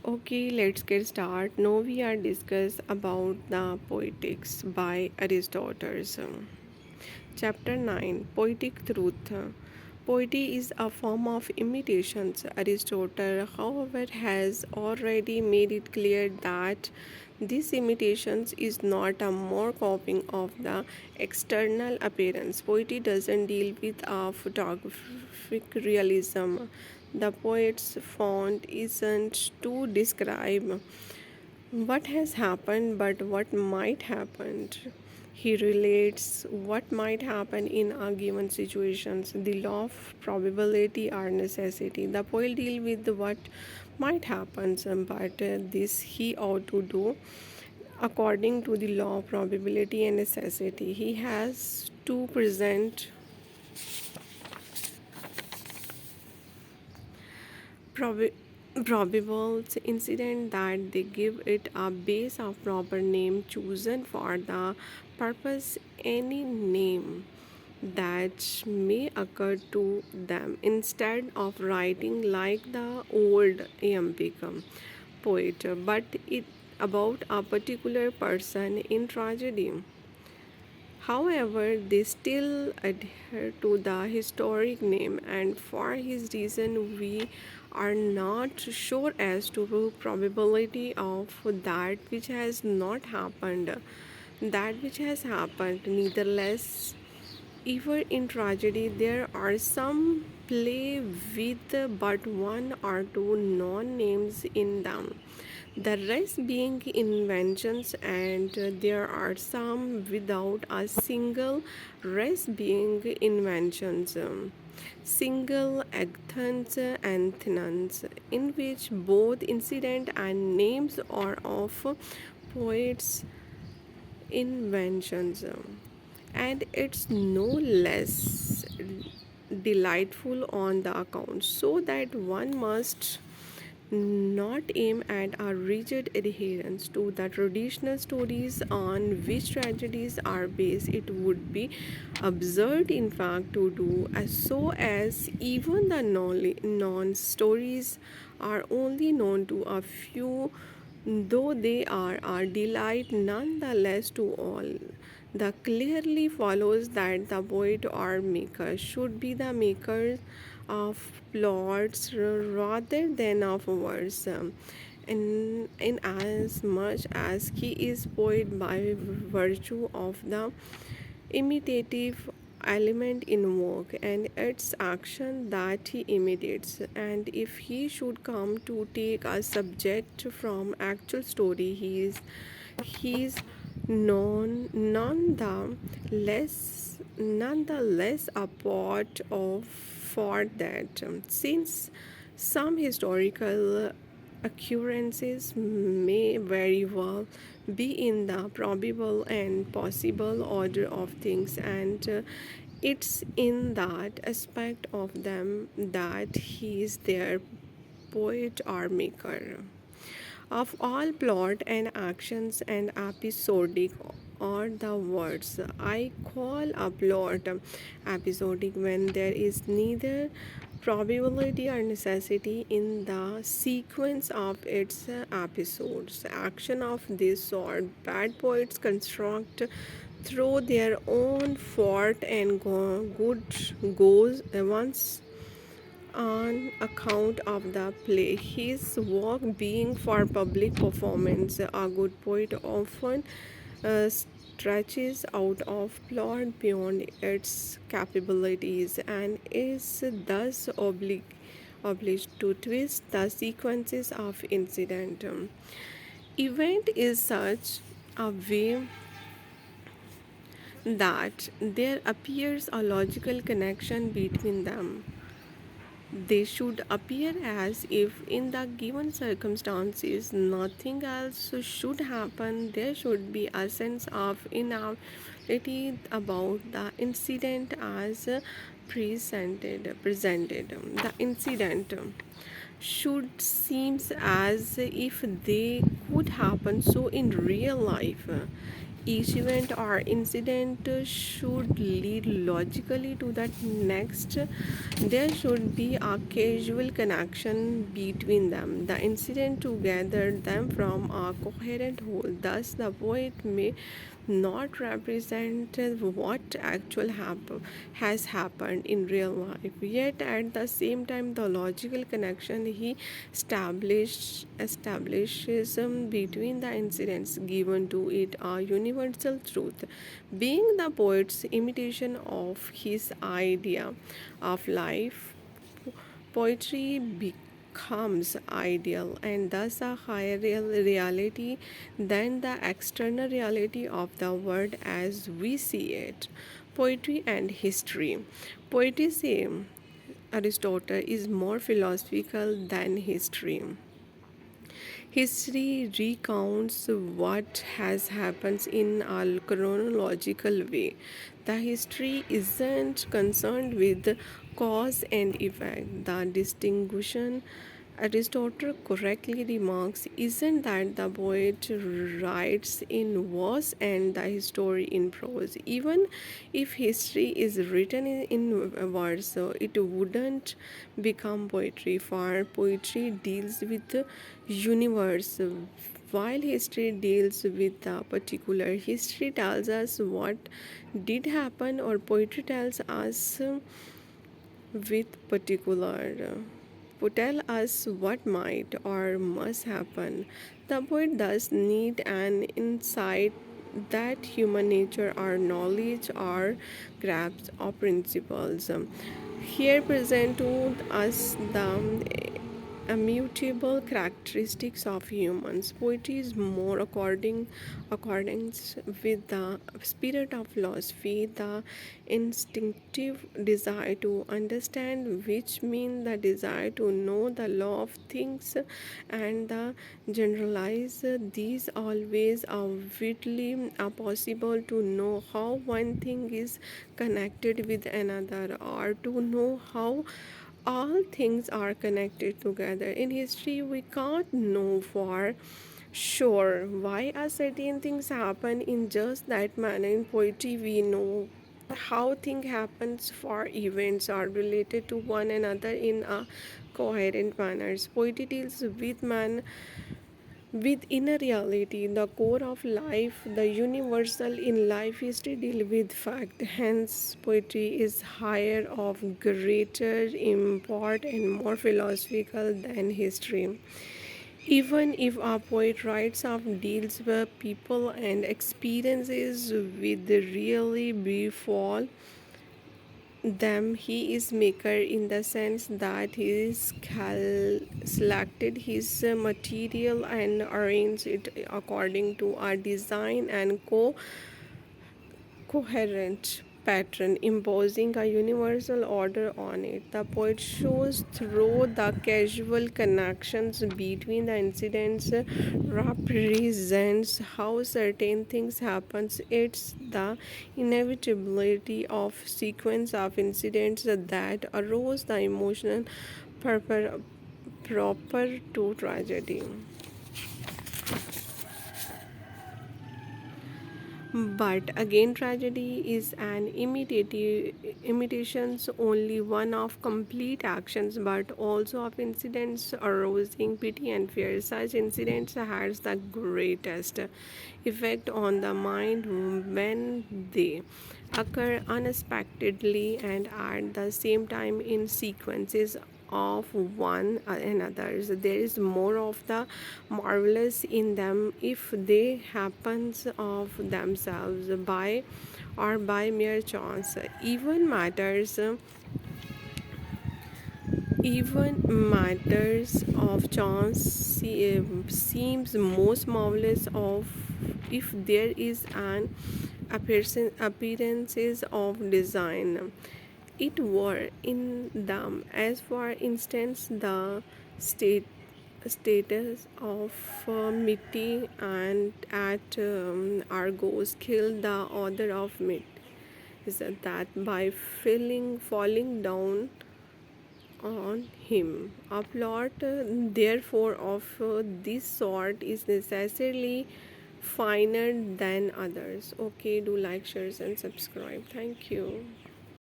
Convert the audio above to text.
Okay, let's get started. Now we are discuss about the Poetics by Aristotle. Chapter 9 Poetic Truth. Poetry is a form of imitations. Aristotle, however, has already made it clear that this imitations is not a more copying of the external appearance. Poetry doesn't deal with a photographic realism. The poet's font isn't to describe what has happened but what might happen. He relates what might happen in a given situations. The law of probability or necessity. The poet deal with what might happen, but this he ought to do according to the law of probability and necessity. He has to present prob- probable incident that they give it a base of proper name chosen for the purpose. Any name that may occur to them instead of writing like the old iambic poet, but it about a particular person in tragedy. However, they still adhere to the historic name, and for his reason, we are not sure as to the probability of that which has not happened. That which has happened, nevertheless, even in tragedy, there are some play with but one or two non names in them, the rest being inventions, and there are some without a single, rest being inventions. Single acthons anthenons, in which both incident and names are of poets' inventions, and it's no less delightful on the account, so that one must not aim at a rigid adherence to the traditional stories on which tragedies are based. It would be absurd, in fact, to do so, as even the non stories are only known to a few, though they are a delight nonetheless to all. The clearly follows that the poet or maker should be the maker of plots rather than of words. In as much as he is poet by virtue of the imitative element in work and its action that he imitates, and if he should come to take a subject from actual story, he is nonetheless a part of for that, since some historical occurrences may very well be in the probable and possible order of things, and it's in that aspect of them that he is their poet or maker of all plot and actions and episodic are the words. I call a plot episodic when there is neither probability or necessity in the sequence of its episodes. Action of this sort, bad poets construct through their own fault, and good goes once on account of the play. His work being for public performance, a good poet often stretches out of plot beyond its capabilities and is thus obliged to twist the sequences of incident. Event is such a way that there appears a logical connection between them. They should appear as if, in the given circumstances, nothing else should happen. There should be a sense of inevitability about the incident as presented. The incident should seem as if they could happen so in real life. Each event or incident should lead logically to that next. There should be a casual connection between them. The incident to gather them from a coherent whole. Thus, the poet may not represent what has happened in real life, yet at the same time the logical connection he establishes between the incidents given to it a universal truth, being the poet's imitation of his idea of life. Poetry becomes ideal and thus a higher reality than the external reality of the world as we see it. Poetry and history. Poetry, say Aristotle, is more philosophical than history. History recounts what has happened in a chronological way. The history isn't concerned with cause and effect. The distinction Aristotle correctly remarks isn't that the poet writes in verse and the story in prose. Even if history is written in verse, so it wouldn't become poetry, for poetry deals with the universe, while history deals with the particular. History tells us what did happen, or poetry tells us with particular tell us what might or must happen. The poet does need an insight that human nature or knowledge or grasp of principles. Here present to us the immutable characteristics of humans. Poetry is more accordance with the spirit of philosophy, the instinctive desire to understand, which means the desire to know the law of things and the generalize. These always are vitally are possible to know how one thing is connected with another, or to know how all things are connected together. In history, we can't know for sure why a certain things happen in just that manner. In poetry, we know how thing happens, for events are related to one another in a coherent manners. Poetry deals with man with inner reality, the core of life, the universal in life. History deal with fact. Hence, poetry is higher, of greater import, and more philosophical than history. Even if a poet writes of deals with people and experiences with the really befall them, he is maker in the sense that he is selected his material and arranged it according to a design and coherent pattern, imposing a universal order on it. The poet shows through the casual connections between the incidents, represents how certain things happens. It's the inevitability of sequence of incidents that arose the emotional purpose proper to tragedy. But again, tragedy is an imitations only one of complete actions, but also of incidents arousing pity and fear. Such incidents has the greatest effect on the mind when they occur unexpectedly and at the same time in sequences of one another. So there is more of the marvelous in them if they happens of themselves by or by mere chance. Even matters of chance seems most marvelous of if there is an appearances of design it were in them. As for instance, the state status of Mitty and at Argos killed the author of Mit is that by falling down on him. A plot, therefore, of this sort is necessarily finer than others. Okay, do like, share, and subscribe. Thank you.